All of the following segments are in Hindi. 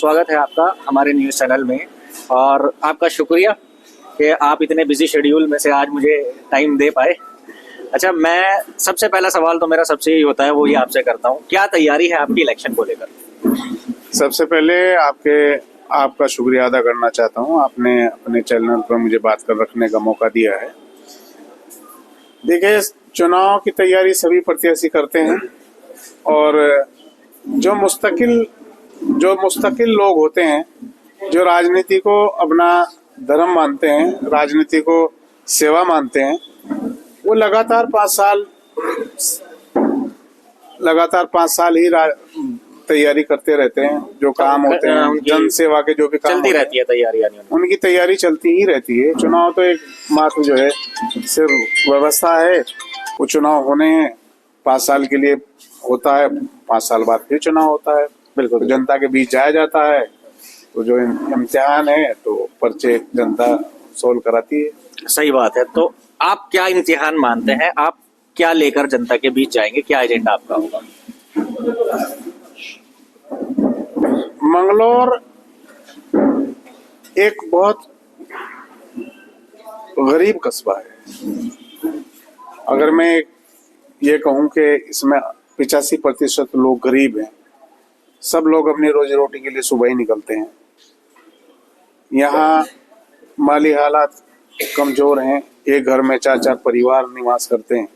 स्वागत है आपका हमारे न्यूज़ चैनल में। और आपका शुक्रिया कि आप इतने बिजी शेड्यूल में से आज मुझे टाइम दे पाए। अच्छा, मैं सबसे पहला सवाल तो मेरा सबसे ही होता है, वो ये आपसे करता हूँ, क्या तैयारी है आपकी इलेक्शन को लेकर? सबसे पहले आपका शुक्रिया अदा करना चाहता हूँ। आपने अपने चैनल पर मुझे बात कर रखने का मौका दिया है। देखिए, चुनाव की तैयारी सभी प्रत्याशी करते हैं और जो मुस्तकिल लोग होते हैं, जो राजनीति को अपना धर्म मानते हैं, राजनीति को सेवा मानते हैं, वो लगातार 5 साल ही तैयारी करते रहते हैं। जो काम होते हैं, जन सेवा के जो भी काम चलती रहती है तैयारी, यानी उनकी तैयारी चलती ही रहती है। चुनाव तो एक मात्र जो है सिर्फ व्यवस्था है। वो चुनाव होने हैं, 5 साल के लिए होता है, 5 साल बाद फिर चुनाव होता है। बिल्कुल, तो जनता के बीच जाया जाता है। तो जो इम्तिहान है तो पर्चे जनता सोल्व कराती है। सही बात है। तो आप क्या इम्तिहान मानते हैं? आप क्या लेकर जनता के बीच जाएंगे? क्या एजेंडा आपका होगा? मंगलौर एक बहुत गरीब कस्बा है। अगर मैं ये कहूं कि इसमें 85% लोग गरीब हैं, सब लोग अपनी रोजी रोटी के लिए सुबह ही निकलते हैं। यहाँ माली हालात कमजोर हैं। एक घर में 4-4 परिवार निवास करते हैं।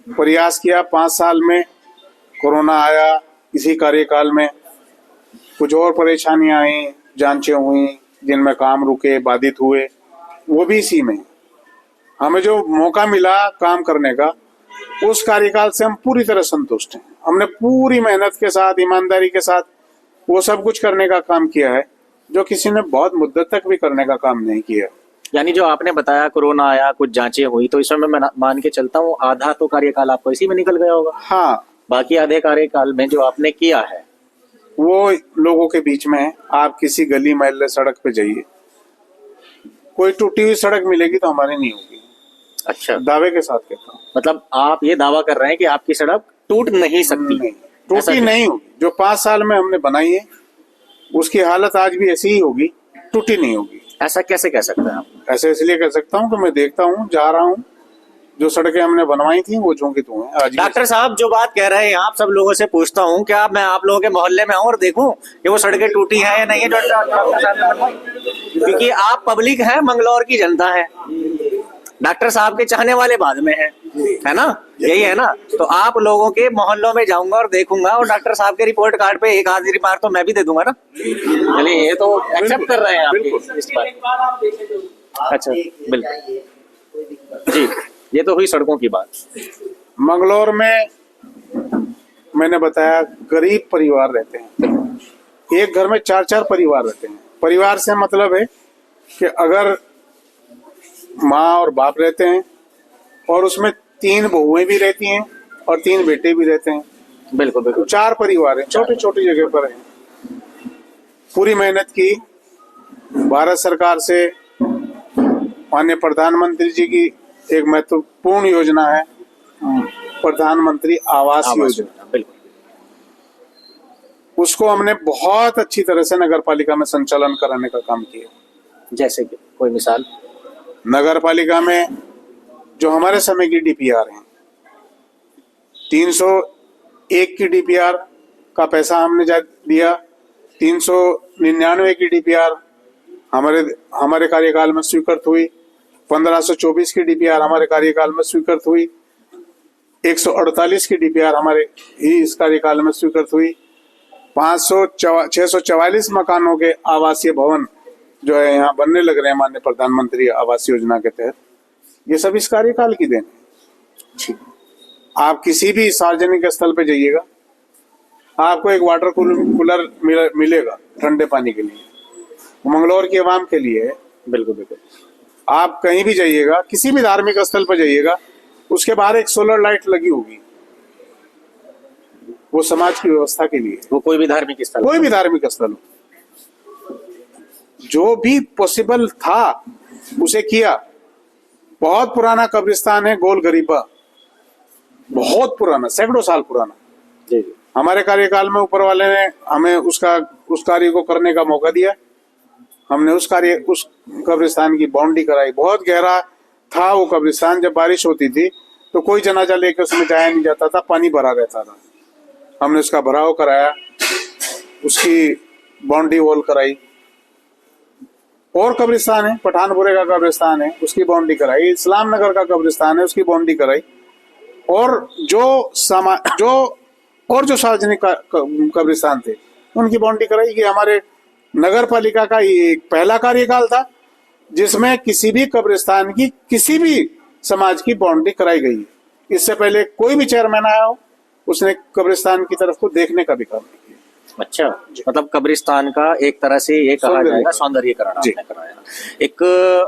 प्रयास किया 5 साल में, कोरोना आया। इसी कार्यकाल में कुछ और परेशानियां आई, जांचें हुई, जिनमें काम रुके, बाधित हुए, वो भी इसी में। हमें जो मौका मिला काम करने का, उस कार्यकाल से हम पूरी तरह संतुष्ट हैं। हमने पूरी मेहनत के साथ, ईमानदारी के साथ वो सब कुछ करने का काम किया है जो किसी ने बहुत मुद्दत तक भी करने का काम नहीं किया। यानी जो आपने बताया कोरोना आया, कुछ जांचें हुई, तो इसमें मैं मान के चलता हूँ आधा तो कार्यकाल आपको इसी में निकल गया होगा। हाँ, बाकी आधे कार्यकाल में जो आपने किया है वो लोगों के बीच में है। आप किसी गली मोहल्ले सड़क पे जाइए, कोई टूटी हुई सड़क मिलेगी तो हमारी नहीं होगी। अच्छा, दावे के साथ कहता हूँ। मतलब आप ये दावा कर रहे हैं कि आपकी सड़क टूट नहीं सकती? नहीं, टूटी नहीं होगी। जो 5 साल में हमने बनाई है उसकी हालत आज भी ऐसी ही होगी, टूटी नहीं होगी। ऐसा कैसे कह सकते हैं आप? ऐसे इसलिए कह सकता हूँ कि मैं देखता हूँ, जा रहा हूँ, जो सड़कें हमने बनवाई थी वो झोंकी तो हैं आज। डॉक्टर साहब जो बात कह रहे हैं, आप सब लोगों से पूछता हूँ, क्या मैं आप लोगों के मोहल्ले में आऊँ और देखूं कि वो सड़कें टूटी हैं या नहीं है? डॉक्टर साहब ने बनवाई, क्योंकि आप पब्लिक है, मंगलौर की जनता है। डॉक्टर साहब के चाहने वाले बाद में है ना, यही है ना। तो आप लोगों के मोहल्लों में जाऊंगा और देखूंगा, और डॉक्टर साहब के रिपोर्ट कार्ड पे एक हाजिरी मार तो मैं भी दे दूंगा ना। चलिए, ये तो एक्सेप्ट कर रहे हैं आप इस बात। अच्छा, बिल्कुल जी। ये तो हुई सड़कों की बात। मंगलौर में मैंने बताया गरीब परिवार रहते हैं। एक घर में 4-4 परिवार रहते हैं। परिवार से मतलब है कि अगर माँ और बाप रहते हैं और उसमें 3 बहुएं भी रहती हैं और 3 बेटे भी रहते हैं। बिल्कुल बिल्कुल, 4 परिवार हैं, छोटी छोटी जगह पर हैं। पूरी मेहनत की। भारत सरकार से माननीय प्रधानमंत्री जी की एक महत्वपूर्ण योजना है, प्रधानमंत्री आवास योजना। बिल्कुल, उसको हमने बहुत अच्छी तरह से नगर पालिका में संचालन कराने का काम किया। जैसे कि कोई मिसाल? नगर पालिका में जो हमारे समय की डीपीआर है, 301 की डीपीआर का पैसा हमने दिया। 399 की डीपीआर हमारे कार्यकाल में स्वीकृत हुई। 1524 की डीपीआर हमारे कार्यकाल में स्वीकृत हुई। 148 की डीपीआर हमारे ही इस कार्यकाल में स्वीकृत हुई। 644 मकानों के आवासीय भवन जो है यहाँ बनने लग रहे हैं माननीय प्रधानमंत्री आवास योजना के तहत। ये सब इस कार्यकाल की देन है। आप किसी भी सार्वजनिक स्थल पे जाइएगा, आपको एक वाटर कूलर मिलेगा ठंडे पानी के लिए, मंगलौर की आवाम के लिए है। बिल्कुल बिल्कुल। आप कहीं भी जाइएगा, किसी भी धार्मिक स्थल पर जाइएगा, उसके बाहर एक सोलर लाइट लगी होगी, वो समाज की व्यवस्था के लिए। वो कोई भी धार्मिक स्थल, कोई भी धार्मिक स्थल हो, जो भी पॉसिबल था उसे किया। बहुत पुराना कब्रिस्तान है गोल गरीबा, बहुत पुराना, सैकड़ों साल पुराना। जी जी। हमारे कार्यकाल में ऊपर वाले ने हमें उस कार्य को करने का मौका दिया। हमने उस कब्रिस्तान की बाउंड्री कराई। बहुत गहरा था वो कब्रिस्तान। जब बारिश होती थी तो कोई जनाजा लेकर उसमें जाया नहीं जाता था, पानी भरा रहता था। हमने उसका भराव कराया, उसकी बाउंड्री वॉल कराई। और कब्रिस्तान है, पठानपुरे का कब्रिस्तान है, उसकी बाउंड्री कराई। इस्लाम नगर का कब्रिस्तान है, उसकी बाउंड्री कराई। और जो सार्वजनिक कब्रिस्तान थे उनकी बाउंड्री कराई। कि हमारे नगर पालिका का ये एक पहला कार्यकाल था जिसमें किसी भी कब्रिस्तान की किसी भी समाज की बाउंड्री कराई गई। इससे पहले कोई भी चेयरमैन आया हो उसने कब्रिस्तान की तरफ को देखने का भी काम नहीं किया। अच्छा, मतलब कब्रिस्तान का एक तरह से ये कहा जाएगा सौंदर्यीकरण आपने कराया। एक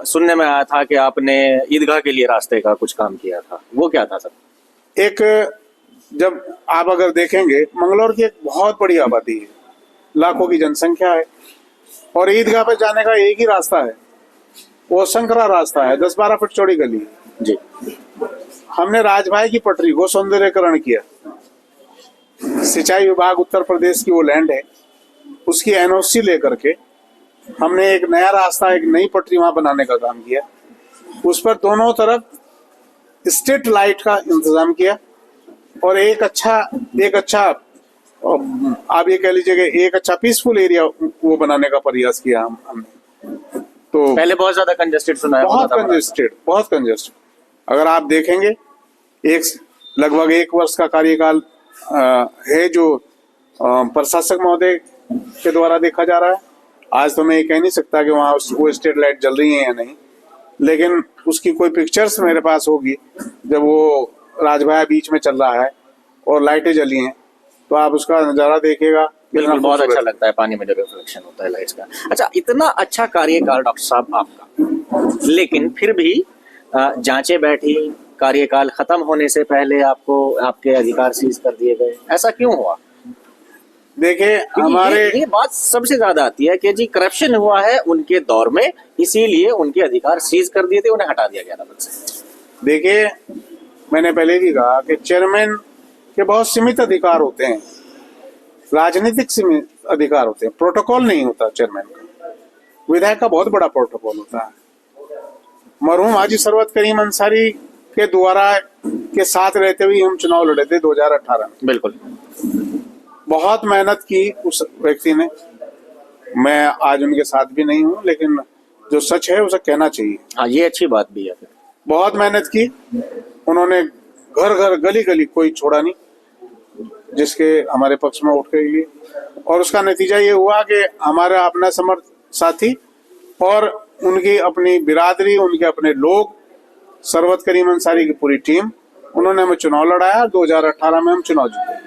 सुनने में आया था कि आपने ईदगाह के लिए रास्ते का कुछ काम किया था, वो क्या था सर? एक, जब आप अगर देखेंगे मंगलौर की एक बहुत बड़ी आबादी है, लाखों की जनसंख्या है, और ईदगाह पे जाने का एक ही रास्ता है, वो संकरा रास्ता है, 10-12 फुट चौड़ी गली है जी। हमने राजभाई की पटरी को सौंदर्यीकरण किया। सिंचाई विभाग उत्तर प्रदेश की वो लैंड है, उसकी एनओसी लेकर के हमने एक नया रास्ता, एक नई पटरी वहां बनाने का काम किया। उस पर दोनों तरफ स्ट्रीट लाइट का इंतजाम किया और एक अच्छा आप ये कह लीजिए कि एक अच्छा पीसफुल एरिया वो बनाने का प्रयास किया हमने। तो पहले बहुत ज्यादा कंजेस्टेड सुना है, बहुत कंजेस्टेड। अगर आप देखेंगे लगभग 1 वर्ष का कार्यकाल है जो प्रशासक महोदय के द्वारा देखा जा रहा है। आज तो मैं ये कह नहीं सकता कि वहाँ वो स्ट्रीट लाइट जल रही है या नहीं, लेकिन उसकी कोई पिक्चर्स मेरे पास होगी जब वो राजभाया बीच में चल रहा है और लाइटें जली हैं, तो आप उसका नजारा देखिएगा। बिल्कुल, बहुत अच्छा लगता है, पानी में जब रिफ्लेक्शन होता है लाइट्स का। अच्छा, इतना अच्छा कार्यकाल डॉक्टर साहब आपका, लेकिन फिर भी जांचें बैठी, कार्यकाल खत्म होने से पहले आपको आपके अधिकार सीज कर दिए गए, ऐसा क्यों हुआ? देखिए, हमारे ये बात सबसे ज्यादा आती है कि जी करप्शन हुआ है उनके दौर में, इसीलिए उनके अधिकार सीज कर दिए थे, उन्हें हटा दिया गया था पद से। देखिए, मैंने पहले भी कहा कि चेयरमैन के बहुत सीमित अधिकार होते हैं, राजनीतिक सीमित अधिकार होते हैं, प्रोटोकॉल नहीं होता चेयरमैन का। विधायक का बहुत बड़ा प्रोटोकॉल होता है। मरहूम हाजी सरवत करीम अंसारी के द्वारा के साथ रहते हुए हम चुनाव लड़े थे 2018 में। बिल्कुल, बहुत मेहनत की उस व्यक्ति ने। मैं आज उनके साथ भी नहीं हूँ, लेकिन जो सच है उसे कहना चाहिए। हाँ, ये अच्छी बात भी है। बहुत मेहनत की उन्होंने, घर घर गली गली कोई छोड़ा नहीं जिसके हमारे पक्ष में उठ के लिए, और उसका नतीजा ये हुआ कि हमारा अपना समर्थ साथी और उनकी अपनी बिरादरी, उनके अपने लोग, सरवत करीम अंसारी की पूरी टीम, उन्होंने हमें चुनाव लड़ाया। 2018 में हम चुनाव जीते।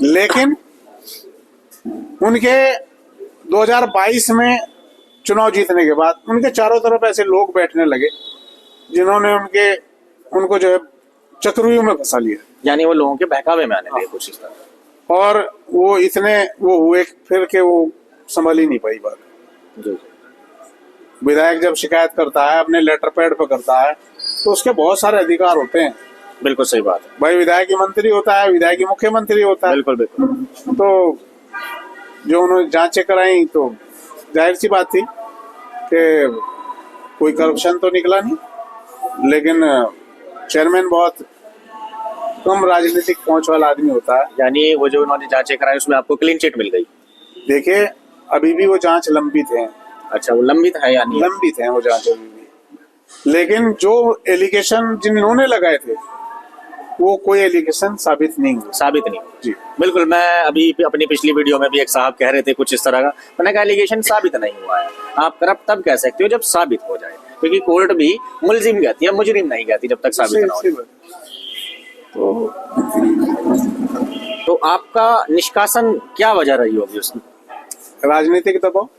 लेकिन उनके 2022 में चुनाव जीतने के बाद उनके चारों तरफ ऐसे लोग बैठने लगे जिन्होंने उनको जो है चक्रव्यूह में फंसा लिया, यानी वो लोगों के बहकावे में आने लगे कुछ इस तरह। और वो हुए फिर के वो संभल ही नहीं पाई बात। जी। विधायक जब शिकायत करता है अपने लेटर पैड पे करता है तो उसके बहुत सारे अधिकार होते हैं। बिल्कुल सही बात है भाई, विधायक ही मंत्री होता है, विधायक ही मुख्यमंत्री होता है। बिल्कुल बिल्कुल। तो जो उन्होंने जांचें कराई तो जाहिर सी बात थी कि कोई करप्शन तो निकला नहीं, लेकिन चेयरमैन बहुत कम राजनीतिक पहुंच वाला आदमी होता है। यानी वो जो उन्होंने जांचें कराई उसमें आपको क्लीन चिट मिल गई? देखिए, अभी भी वो जांच लंबित है। अच्छा, वो लंबित है, यानी लंबित है वो जांच अभी भी। लेकिन जो एलिगेशन जिन्होंने लगाए थे वो कोई एलिगेशन साबित नहीं हुआ जी। बिल्कुल, मैं अभी अपनी पिछली वीडियो में भी एक साहब कह रहे थे कुछ इस तरह का, मैंने कहा एलिगेशन साबित नहीं हुआ है। आप करप्ट तब कह सकते हो जब साबित हो जाए, क्योंकि कोर्ट भी मुलजिम कहती है, मुजरिम नहीं कहती जब तक साबित ना हो। तो आपका निष्कासन क्या वजह रही होगी उसमें? राजनीतिक दबाव।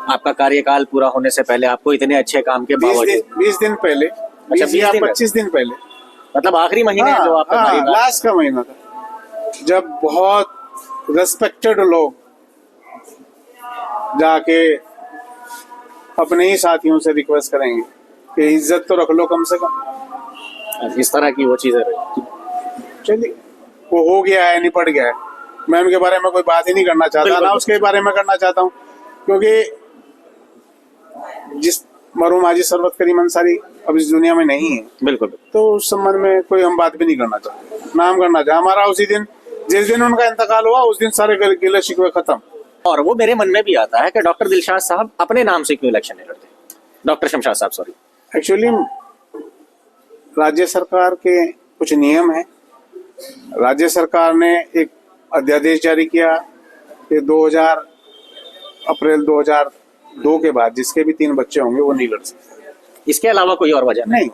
आपका कार्यकाल पूरा होने से पहले आपको इतने अच्छे काम के बावजूद 20 दिन पहले, अच्छा 25 दिन पहले, मतलब आखिरी महीने जो आपका लास्ट का महीना था, जब बहुत रेस्पेक्टेड लोग जाके अपने ही साथियों से रिक्वेस्ट करेंगे कि इज्जत तो रख लो कम से कम। इस तरह की वो चीजें रही। चलिए, वो हो गया है, निपट गया है। मैं उनके बारे में कोई बात ही नहीं करना चाहता, बिल्कुल। ना उसके बारे में करना चाहता हूँ, क्योंकि जिस मरहूम हाजी सरवत करीम अंसारी अब इस दुनिया में नहीं है, बिल्कुल। तो उस संबंध में कोई हम बात भी नहीं करना चाहते, ना हम करना चाहते। हमारा उसी दिन, जिस दिन उनका इंतकाल हुआ, उस दिन सारे गिले शिकवे खत्म। और वो मेरे मन में भी आता है कि डॉक्टर दिलशाद साहब अपने नाम से क्यों इलेक्शन नहीं लड़ते, डॉक्टर शमशाद साहब, सॉरी। एक्चुअली राज्य सरकार के कुछ नियम हैं। राज्य सरकार ने एक अध्यादेश जारी किया कि अप्रैल 2002 के बाद जिसके भी 3 बच्चे होंगे वो नहीं लड़ सकते। इसके अलावा कोई और वजह नहीं,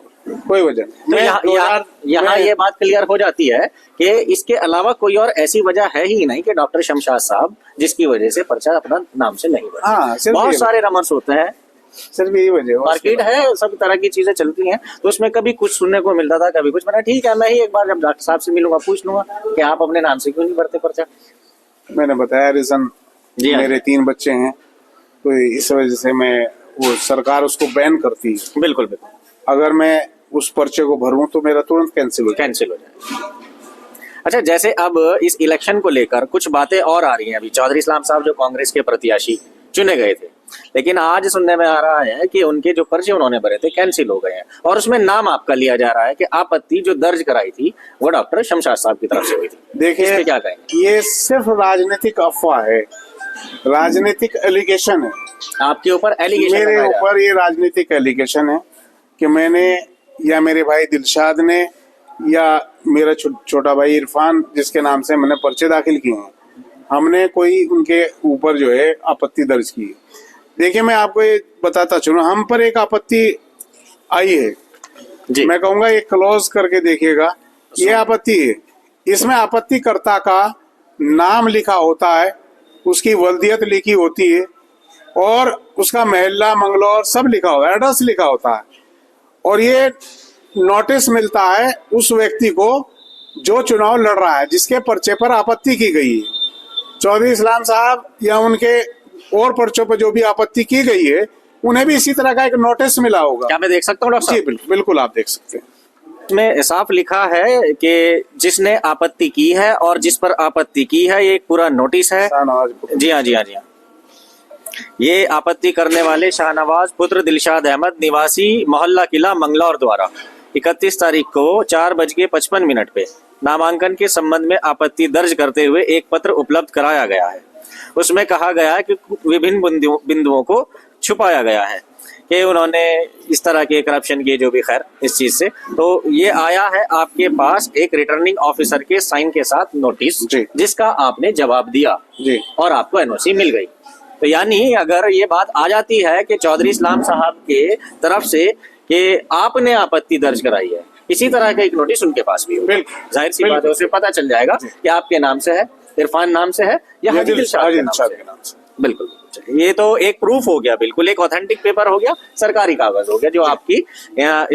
कोई वजह नहीं। तो यहाँ ये बात क्लियर हो जाती है कि इसके अलावा कोई और ऐसी वजह है ही नहीं कि डॉक्टर शमशाद साहब जिसकी वजह से पर्चा अपना नाम से नहीं बढ़ा। हाँ, सिर्फ बहुत ये सारे रमर्स होते हैं, सिर्फ यही वजह। मार्केट है, सब तरह की चीजें चलती हैं, तो उसमें कभी कुछ सुनने को मिलता था, कभी कुछ। मैंने ठीक है, मैं ही एक बार जब डॉक्टर साहब से मिलूंगा पूछ लूंगा कि आप अपने नाम से क्यों नहीं भरते पर्चा। मैंने बताया रीजन, जी हाँ। मेरे 3 बच्चे हैं, तो इस वजह से मैं, वो सरकार उसको बैन करती है। बिल्कुल बिल्कुल। अगर मैं उस पर्चे को भरूं तो मेरा तुरंत कैंसिल हो जाए। अच्छा, जैसे अब इस इलेक्शन को लेकर कुछ बातें और आ रही हैं। अभी चौधरी इस्लाम साहब जो कांग्रेस के प्रत्याशी चुने गए थे, लेकिन आज सुनने में आ रहा है कि उनके जो पर्चे उन्होंने भरे थे कैंसिल हो गए हैं, और उसमें नाम आपका लिया जा रहा है कि आपत्ति जो दर्ज कराई थी वो डॉक्टर शमशाद साहब की तरफ से हुई थी। देखिए, क्या कहेंगे? ये सिर्फ राजनीतिक अफवाह है, राजनीतिक एलिगेशन है आपके ऊपर। एलिगेशन मेरे ऊपर ये राजनीतिक एलिगेशन है कि मैंने या मेरे भाई दिलशाद ने या मेरा छोटा भाई इरफान, जिसके नाम से मैंने पर्चे दाखिल किए हैं, हमने कोई उनके ऊपर जो है आपत्ति दर्ज की है। देखिए, मैं आपको ये बताता चलूं, हम पर एक आपत्ति आई है जी। मैं कहूंगा ये क्लोज करके देखिएगा, ये आपत्ति है। इसमें आपत्तिकर्ता का नाम लिखा होता है, उसकी वल्दियत लिखी होती है, और उसका महल्ला, मंगलौर सब लिखा होता है, एड्रेस लिखा होता है, और ये नोटिस मिलता है उस व्यक्ति को जो चुनाव लड़ रहा है, जिसके पर्चे पर आपत्ति की गई है। चौधरी इस्लाम साहब या उनके और पर्चों पर जो भी आपत्ति की गई है, उन्हें भी इसी तरह का एक नोटिस मिला होगा। क्या मैं देख सकता हूँ डॉक्टर साहब? जी बिल्कुल, आप देख सकते हैं। इसमें साफ लिखा है कि जिसने आपत्ति की है और जिस पर आपत्ति की है, ये एक पूरा नोटिस है। जी हाँ, जी हाँ, जी हाँ। ये आपत्ति करने वाले शाहनवाज पुत्र दिलशाद अहमद निवासी मोहल्ला किला मंगलौर द्वारा 31 तारीख को 4:55 पे नामांकन के संबंध में आपत्ति दर्ज करते हुए एक पत्र उपलब्ध कराया गया है। उसमें कहा गया है कि विभिन्न बिंदुओं को छुपाया गया है कि उन्होंने इस तरह के करप्शन किए, जो भी, खैर इस चीज से। तो ये आया है आपके पास एक रिटर्निंग ऑफिसर के साइन के साथ नोटिस, जिसका आपने जवाब दिया जी, और आपको एनओसी मिल गई। तो यानी अगर ये बात आ जाती है कि चौधरी इस्लाम साहब के तरफ से कि आपने आपत्ति दर्ज कराई है, इसी तरह का एक नोटिस उनके पास भी होगा, जाहिर सी बात है उसे पता चल जाएगा कि आपके नाम से है, इरफान नाम से है या हाजी दिलशाद के नाम से। बिल्कुल, ये तो एक प्रूफ हो गया, बिल्कुल एक ऑथेंटिक पेपर हो गया, सरकारी कागज हो गया, जो आपकी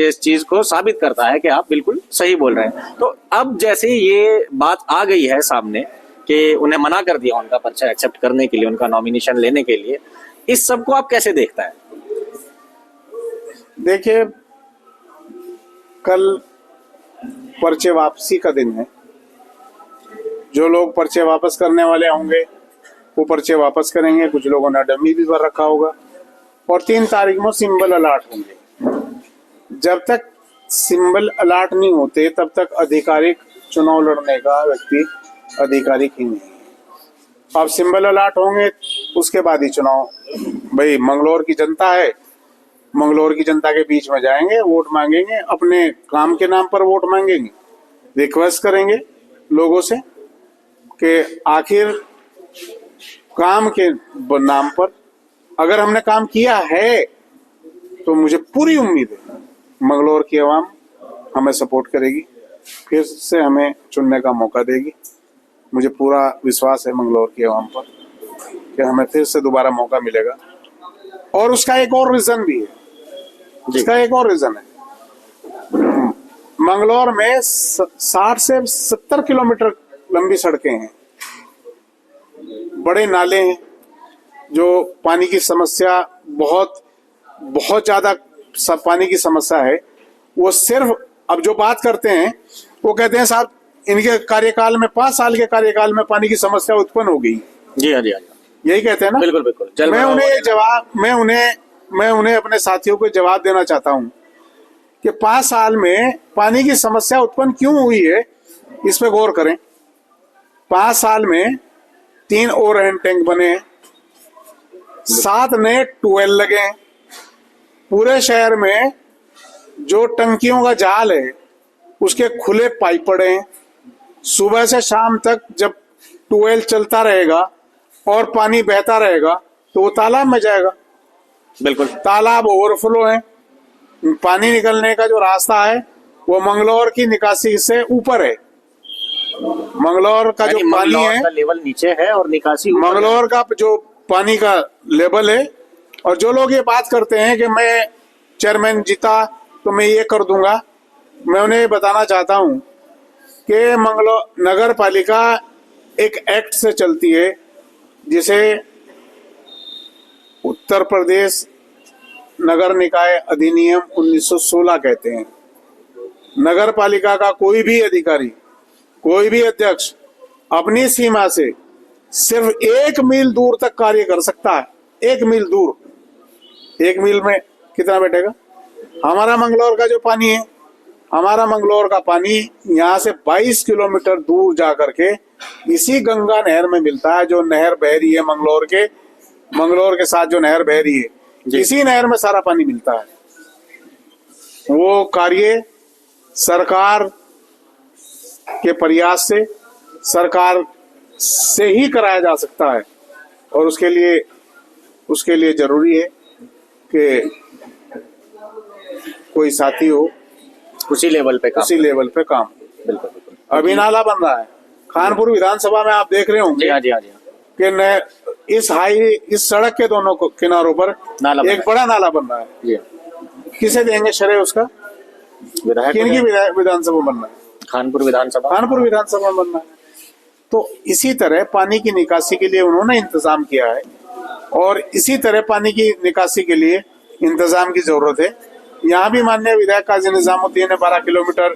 इस चीज को साबित करता है कि आप बिल्कुल सही बोल रहे हैं। तो अब जैसे ये बात आ गई है सामने कि उन्हें मना कर दिया उनका पर्चा एक्सेप्ट करने के लिए, उनका नॉमिनेशन लेने के लिए, इस सब को आप कैसे देखता है? देखिए, कल पर्चे वापसी का दिन है। जो लोग पर्चे वापस करने वाले होंगे वो पर्चे वापस करेंगे, कुछ लोगों ने डमी भी भर रखा होगा, और 3 तारीख में सिंबल अलॉट होंगे। जब तक सिंबल अलॉट नहीं होते तब तक आधिकारिक चुनाव लड़ने का व्यक्ति आधिकारिक ही नहीं है। अब सिंबल अलॉट होंगे, उसके बाद ही चुनाव। भाई, मंगलौर की जनता है, मंगलौर की जनता के बीच में जाएंगे, वोट मांगेंगे, अपने काम के नाम पर वोट मांगेंगे, रिक्वेस्ट करेंगे लोगों से कि आखिर काम के नाम पर अगर हमने काम किया है तो मुझे पूरी उम्मीद है मंगलौर की आवाम हमें सपोर्ट करेगी, फिर से हमें चुनने का मौका देगी। मुझे पूरा विश्वास है मंगलौर की आवाम पर कि हमें फिर से दोबारा मौका मिलेगा। और उसका एक और रीजन भी है, उसका एक और रीजन है। मंगलौर में 60 से 70 किलोमीटर लंबी सड़कें हैं, बड़े नाले हैं, जो पानी की समस्या बहुत ज्यादा पानी की समस्या है। वो सिर्फ, अब जो बात करते हैं वो कहते हैं साहब इनके कार्यकाल में 5 साल के कार्यकाल में पानी की समस्या उत्पन्न हो गई। जी हाँ, जी हाँ, जी हाँ। यही कहते हैं ना। बिल्कुल बिल्कुल। जल मैं भराव उन्हें होने ये जवाब मैं उन्हें अपने साथियों को जवाब देना चाहता हूं कि 5 साल में पानी की समस्या उत्पन्न क्यों हुई है, इस पे गौर करें। 5 साल में 3 ओवरहेड टैंक बने, 7 नए ट्यूबवेल लगे, पूरे शहर में जो टंकियों का जाल है उसके खुले पाइप पड़े हैं। सुबह से शाम तक जब ट्यूबवेल चलता रहेगा और पानी बहता रहेगा तो वो तालाब में जाएगा। बिल्कुल। तालाब ओवरफ्लो है, पानी निकलने का जो रास्ता है वो मंगलौर की निकासी से ऊपर है। मंगलौर का जो यानी पानी मंगलौर है, का लेवल नीचे है और निकासी ऊपर है। मंगलौर का जो पानी का लेवल है, और जो लोग ये बात करते हैं कि मैं चेयरमैन जीता तो मैं ये कर दूंगा, मैं उन्हें बताना चाहता हूं कि मंगलौर नगर पालिका एक एक्ट से चलती है जिसे उत्तर प्रदेश नगर निकाय अधिनियम 1916 कहते हैं। नगर पालिका का कोई भी अधिकारी, कोई भी अध्यक्ष अपनी सीमा से सिर्फ 1 मील दूर तक कार्य कर सकता है। 1 मील दूर, 1 मील में कितना बैठेगा? हमारा मंगलौर का जो पानी है, हमारा मंगलौर का पानी यहाँ से 22 किलोमीटर दूर जा करके इसी गंगा नहर में मिलता है। जो नहर बह रही है मंगलौर के साथ जो नहर बह रही है, इसी नहर में सारा पानी मिलता है। वो कार्य सरकार के प्रयास से, सरकार से ही कराया जा सकता है, और उसके लिए जरूरी है कि कोई साथी हो उसी लेवल पे काम। बिल्कुल बिल्कुल। अभी नाला बन रहा है खानपुर विधानसभा में, आप देख रहे होंगे। जी हाँ, जी हाँ, जी हाँ। कि इस सड़क के दोनों किनारों पर एक बड़ा नाला बन रहा है। जी। किसे देंगे श्रेय उसका? किनकी विधानसभा बनना है? खानपुर विधानसभा बनना है। तो इसी तरह पानी की निकासी के लिए उन्होंने इंतजाम किया है, और इसी तरह पानी की निकासी के लिए इंतजाम की जरूरत है। यहाँ भी माननीय विधायक काजी निजामुद्दीन ने 12 किलोमीटर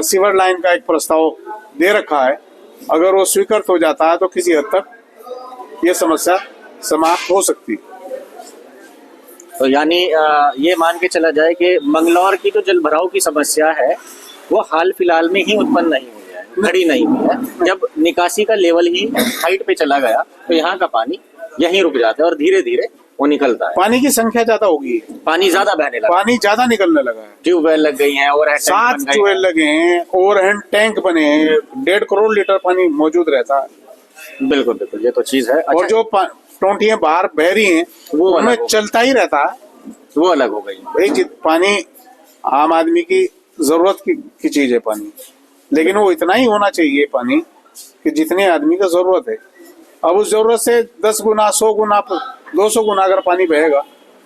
सीवर लाइन का एक प्रस्ताव दे रखा है। अगर वो स्वीकृत हो जाता है तो किसी हद तक ये समस्या समाप्त हो सकती है। तो यानी ये मान के चला जाए कि मंगलौर की जो जल भराव की समस्या है वो हाल फिलहाल में ही उत्पन्न नहीं हुई है, खड़ी नहीं हुई है। जब निकासी का लेवल ही हाइट पे चला गया तो यहाँ का पानी यहीं रुक जाता है और धीरे धीरे वो निकलता है। पानी की संख्या ज्यादा होगी, पानी ज्यादा बहने लगा, पानी ज्यादा निकलने लगा है। ट्यूबवेल लग गई हैं, ओवरहेड 7 ट्यूबवेल लगे हैं, ओवरहेड टैंक बने हैं, 1.5 करोड़ लीटर पानी मौजूद रहता है। बिल्कुल बिल्कुल, ये तो चीज है। और जो टोंटियां बाहर बह रही हैं वो उनमें चलता ही रहता है, वो अलग हो गई। भाई पानी आम आदमी की जरूरत की चीज है पानी, लेकिन वो इतना ही होना चाहिए पानी कि जितने आदमी का जरूरत है। अब उस जरूरत से 10 गुना, 100 गुना, 200 गुना अगर पानी बहेगा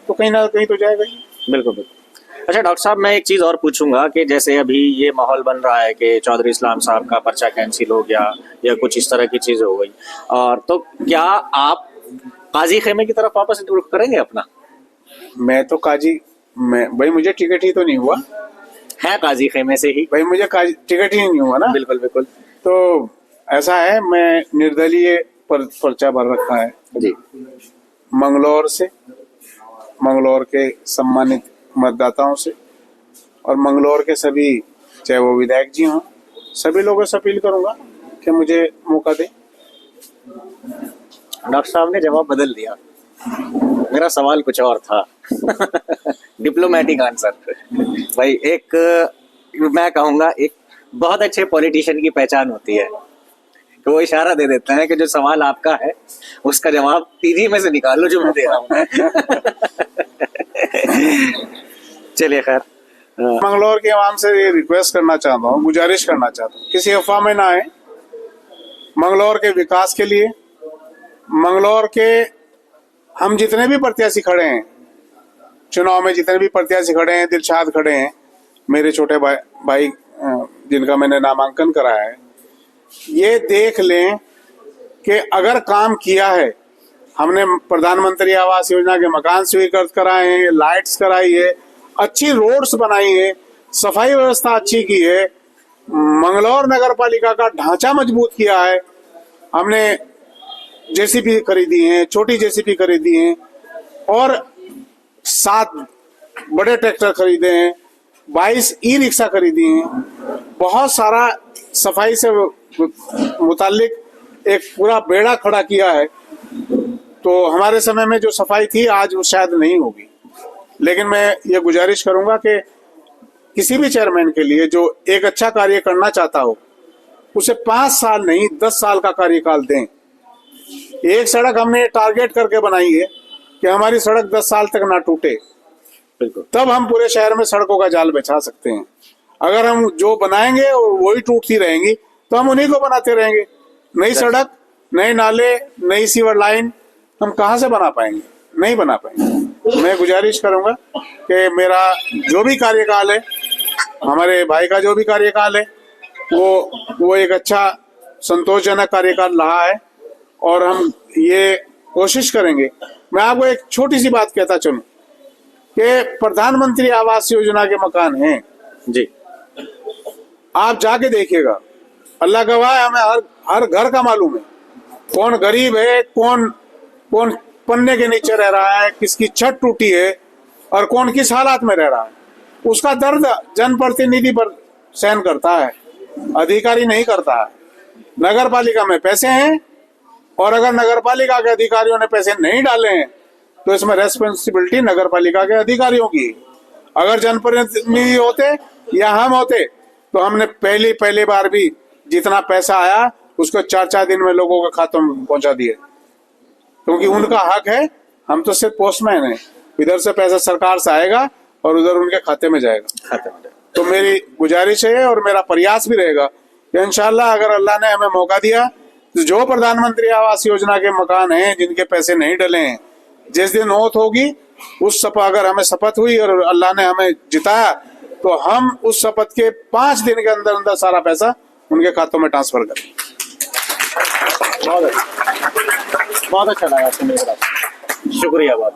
तो कहीं ना कहीं तो जाएगा ही। बिल्कुल बिल्कुल। अच्छा डॉक्टर साहब, मैं एक चीज और पूछूंगा कि जैसे अभी ये माहौल बन रहा है कि चौधरी इस्लाम साहब का पर्चा कैंसिल हो गया या कुछ इस तरह की चीज हो गई, और तो क्या आप काजी खेमे की तरफ वापस रुख करेंगे अपना? मैं भाई मुझे टिकट ही तो नहीं हुआ है, काजी खेमे से ही भाई मुझे टिकट ही नहीं हुआ ना। बिल्कुल बिल्कुल। तो ऐसा है, मैं निर्दलीय पर्चा भर रखा है जी। मंगलौर से, मंगलौर के सम्मानित मतदाताओं से, और मंगलौर के सभी, चाहे वो विधायक जी हों, सभी लोगों से अपील करूंगा कि मुझे मौका दें। डॉक्टर साहब ने जवाब बदल दिया, मेरा सवाल कुछ और था। Diplomatic answer. भाई एक, मैं कहूँगा एक बहुत अच्छे पॉलिटिशियन की पहचान होती है तो वो इशारा दे देते हैं कि जो सवाल आपका है उसका जवाब तीजी में से निकालो जो मैं दे रहा हूँ। चलिए खैर, मंगलौर के आवाम से ये रिक्वेस्ट करना चाहता हूँ, गुजारिश करना चाहता हूँ, किसी अफवाह में ना आए। मंगलौर के विकास के लिए, मंगलौर के हम जितने भी प्रत्याशी खड़े हैं चुनाव में, जितने भी प्रत्याशी खड़े हैं, दिलशाद खड़े हैं, मेरे छोटे भाई जिनका मैंने नामांकन कराया है, ये देख लें कि अगर काम किया है, हमने प्रधानमंत्री आवास योजना के मकान स्वीकृत कराए हैं, लाइट्स कराई है, अच्छी रोड्स बनाई है, सफाई व्यवस्था अच्छी की है, मंगलौर नगर पालिका का ढांचा मजबूत किया है। हमने जेसीबी खरीदी है, छोटी जेसीबी खरीदी है और 7 बड़े ट्रैक्टर खरीदे हैं, 22 ई रिक्शा खरीदी हैं। बहुत सारा सफाई से मुतालिक एक पूरा बेड़ा खड़ा किया है। तो हमारे समय में जो सफाई थी आज वो शायद नहीं होगी, लेकिन मैं ये गुजारिश करूंगा कि किसी भी चेयरमैन के लिए जो एक अच्छा कार्य करना चाहता हो उसे 5 साल नहीं 10 साल का कार्यकाल दें। एक सड़क हमने टारगेट करके बनाई है कि हमारी सड़क 10 साल तक ना टूटे, बिल्कुल। तब हम पूरे शहर में सड़कों का जाल बिछा सकते हैं। अगर हम जो बनाएंगे और वही टूटती रहेंगी तो हम उन्हीं को बनाते रहेंगे। नई सड़क, नए नाले, नई सीवर लाइन हम कहाँ से बना पाएंगे? नहीं बना पाएंगे। मैं गुजारिश करूंगा कि मेरा जो भी कार्यकाल है, हमारे भाई का जो भी कार्यकाल है, वो एक अच्छा संतोषजनक कार्यकाल रहा है और हम ये कोशिश करेंगे। मैं आपको एक छोटी सी बात कहता चलूं कि प्रधानमंत्री आवास योजना के मकान हैं जी, आप जाके देखिएगा। अल्लाह गवाह है, हमें हर घर का मालूम है कौन गरीब है, कौन पन्ने के नीचे रह रहा है, किसकी छत टूटी है और कौन किस हालात में रह रहा है। उसका दर्द जनप्रतिनिधि पर सहन करता है, अधिकारी नहीं करता है। नगर पालिका में पैसे हैं और अगर नगर पालिका के अधिकारियों ने पैसे नहीं डाले हैं तो इसमें रेस्पॉन्सिबिलिटी नगर पालिका के अधिकारियों की। अगर जनप्रतिनिधि होते या हम होते तो हमने पहली बार भी जितना पैसा आया उसको 4-4 दिन में लोगों के खातों में पहुंचा दिए, क्योंकि उनका हक है। हम तो सिर्फ पोस्टमैन हैं, इधर से पैसा सरकार से आएगा और उधर उनके खाते में जाएगा। तो मेरी गुजारिश है और मेरा प्रयास भी रहेगा कि इंशाल्लाह अगर अल्लाह ने हमें मौका दिया तो जो प्रधानमंत्री आवास योजना के मकान हैं जिनके पैसे नहीं डले हैं, जिस दिन मौत होगी उस अगर हमें शपथ हुई और अल्लाह ने हमें जिताया तो हम उस शपथ के 5 दिन के अंदर अंदर सारा पैसा उनके खातों में ट्रांसफर करें। बहुत अच्छा लगा सुनने के बाद। शुक्रिया बहुत।